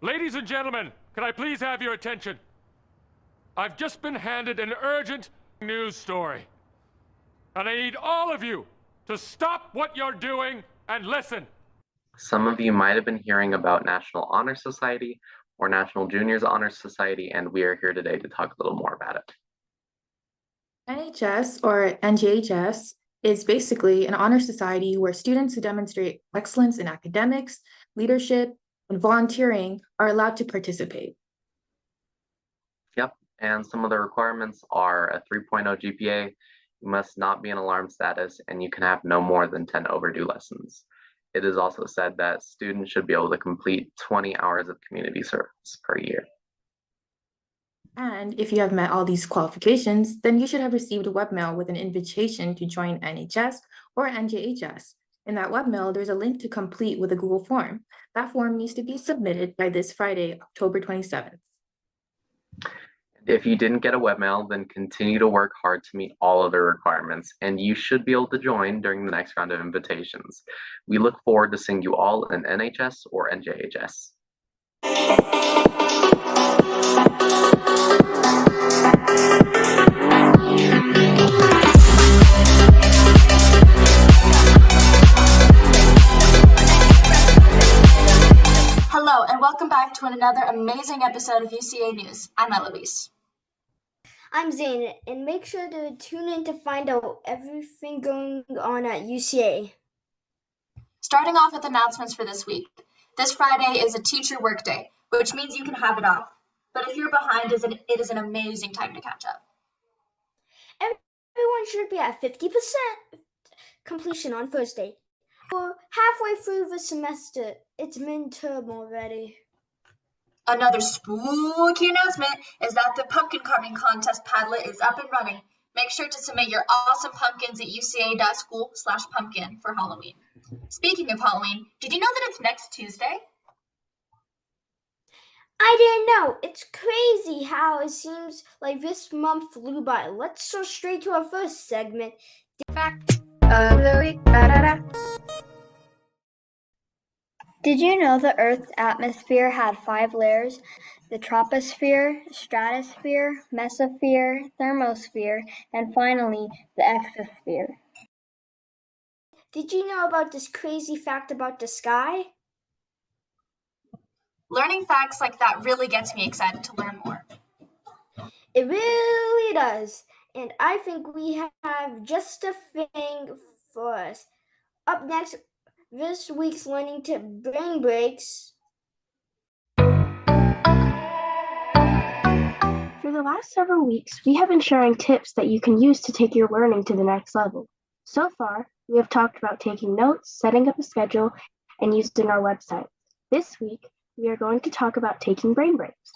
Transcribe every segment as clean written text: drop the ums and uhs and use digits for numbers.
Ladies and gentlemen, can I please have your attention? I've just been handed an urgent news story. And I need all of you to stop what you're doing and listen. Some of you might have been hearing about National Honor Society or National Juniors Honor Society, and we are here today to talk a little more about it. NHS or NJHS is basically an honor society where students who demonstrate excellence in academics, leadership, and volunteering are allowed to participate. Yep, and some of the requirements are a 3.0 GPA, you must not be in alarm status, and you can have no more than 10 overdue lessons. It is also said that students should be able to complete 20 hours of community service per year. And if you have met all these qualifications, then you should have received a webmail with an invitation to join NHS or NJHS. In that webmail, there's a link to complete with a Google form. That form needs to be submitted by this Friday, October 27th. If you didn't get a webmail, then continue to work hard to meet all of the requirements, and you should be able to join during the next round of invitations. We look forward to seeing you all in NHS or NJHS. Hello, and welcome back to another amazing episode of UCA News. I'm Eloise. I'm Zane, and make sure to tune in to find out everything going on at UCA. Starting off with announcements for this week. This Friday is a teacher workday, which means you can have it off. But if you're behind, it is an amazing time to catch up. Everyone should be at 50% completion on Thursday. We're halfway through the semester. It's midterm already. Another spooky announcement is that the pumpkin carving contest Padlet is up and running. Make sure to submit your awesome pumpkins at uca.school/pumpkin for Halloween. Speaking of Halloween, did you know that it's next Tuesday? I didn't know. It's crazy how it seems like this month flew by. Let's go straight to our first segment. Fact of the week. Da-da-da. Did you know the Earth's atmosphere had 5 layers? The troposphere, stratosphere, mesosphere, thermosphere, and finally, the exosphere. Did you know about this crazy fact about the sky? Learning facts like that really gets me excited to learn more. It really does. And I think we have just a thing for us. Up next, this week's Learning Tip Brain Breaks. For the last several weeks, we have been sharing tips that you can use to take your learning to the next level. So far, we have talked about taking notes, setting up a schedule, and using our website. This week, we are going to talk about taking brain breaks.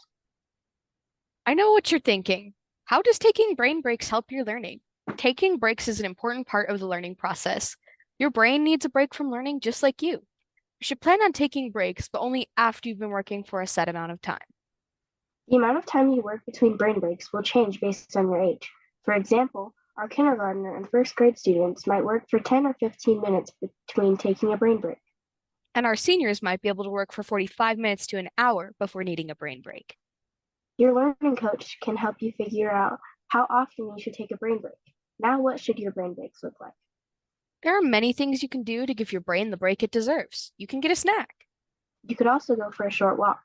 I know what you're thinking. How does taking brain breaks help your learning? Taking breaks is an important part of the learning process. Your brain needs a break from learning just like you. You should plan on taking breaks, but only after you've been working for a set amount of time. The amount of time you work between brain breaks will change based on your age. For example, our kindergartner and first grade students might work for 10 or 15 minutes between taking a brain break. And our seniors might be able to work for 45 minutes to an hour before needing a brain break. Your learning coach can help you figure out how often you should take a brain break. Now, what should your brain breaks look like? There are many things you can do to give your brain the break it deserves. You can get a snack. You could also go for a short walk.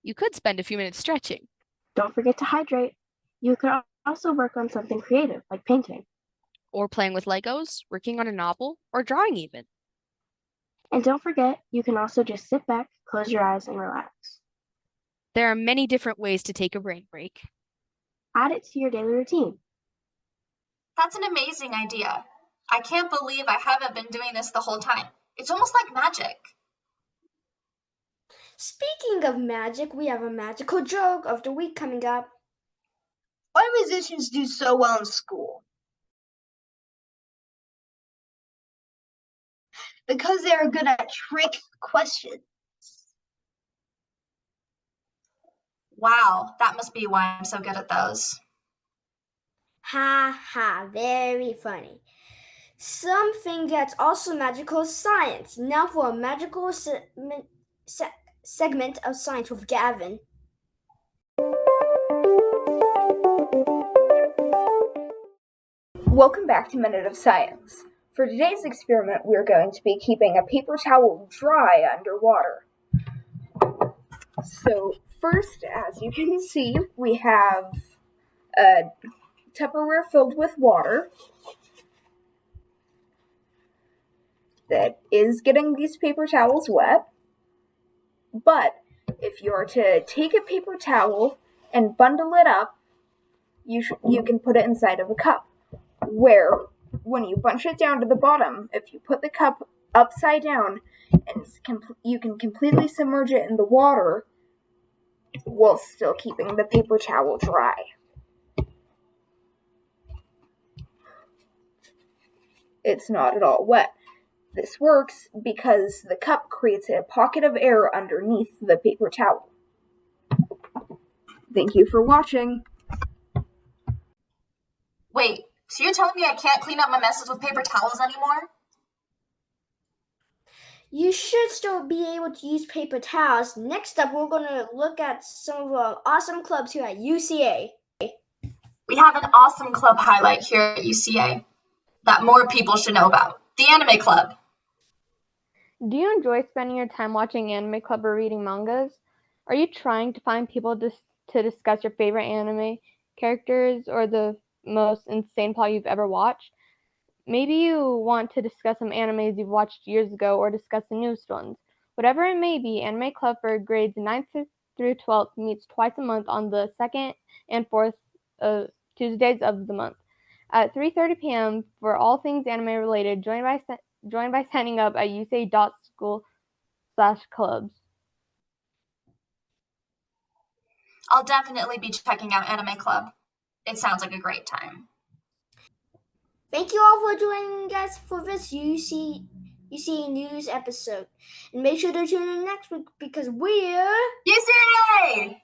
You could spend a few minutes stretching. Don't forget to hydrate. You could also work on something creative, like painting. Or playing with Legos, working on a novel, or drawing even. And don't forget, you can also just sit back, close your eyes, and relax. There are many different ways to take a brain break. Add it to your daily routine. That's an amazing idea. I can't believe I haven't been doing this the whole time. It's almost like magic. Speaking of magic, we have a magical joke of the week coming up. Why do musicians do so well in school? Because they are good at trick questions. Wow, that must be why I'm so good at those. Ha ha, very funny. Something that's also magical is science. Now for a magical segment of Science with Gavin. Welcome back to Minute of Science. For today's experiment, we're going to be keeping a paper towel dry underwater. So first, as you can see, we have a Tupperware filled with water that is getting these paper towels wet. But if you are to take a paper towel and bundle it up, you can put it inside of a cup, where when you bunch it down to the bottom, if you put the cup upside down and you can completely submerge it in the water while still keeping the paper towel dry. It's not at all wet. This works because the cup creates a pocket of air underneath the paper towel. Thank you for watching. Wait, so you're telling me I can't clean up my messes with paper towels anymore? You should still be able to use paper towels. Next up, we're going to look at some of our awesome clubs here at UCA. We have an awesome club highlight here at UCA that more people should know about. The Anime Club. Do you enjoy spending your time watching anime club or reading mangas? Are you trying to find people to discuss your favorite anime characters or the most insane plot you've ever watched? Maybe you want to discuss some animes you've watched years ago or discuss the newest ones. Whatever it may be, Anime Club for grades 9th through 12th meets twice a month on the 2nd and 4th Tuesdays of the month at 3:30 p.m. for all things anime related. Join by signing up at uca.school/clubs. I'll definitely be checking out Anime Club. It sounds like a great time. Thank you all for joining us for this UCA News episode. And make sure to tune in next week because we're UCA!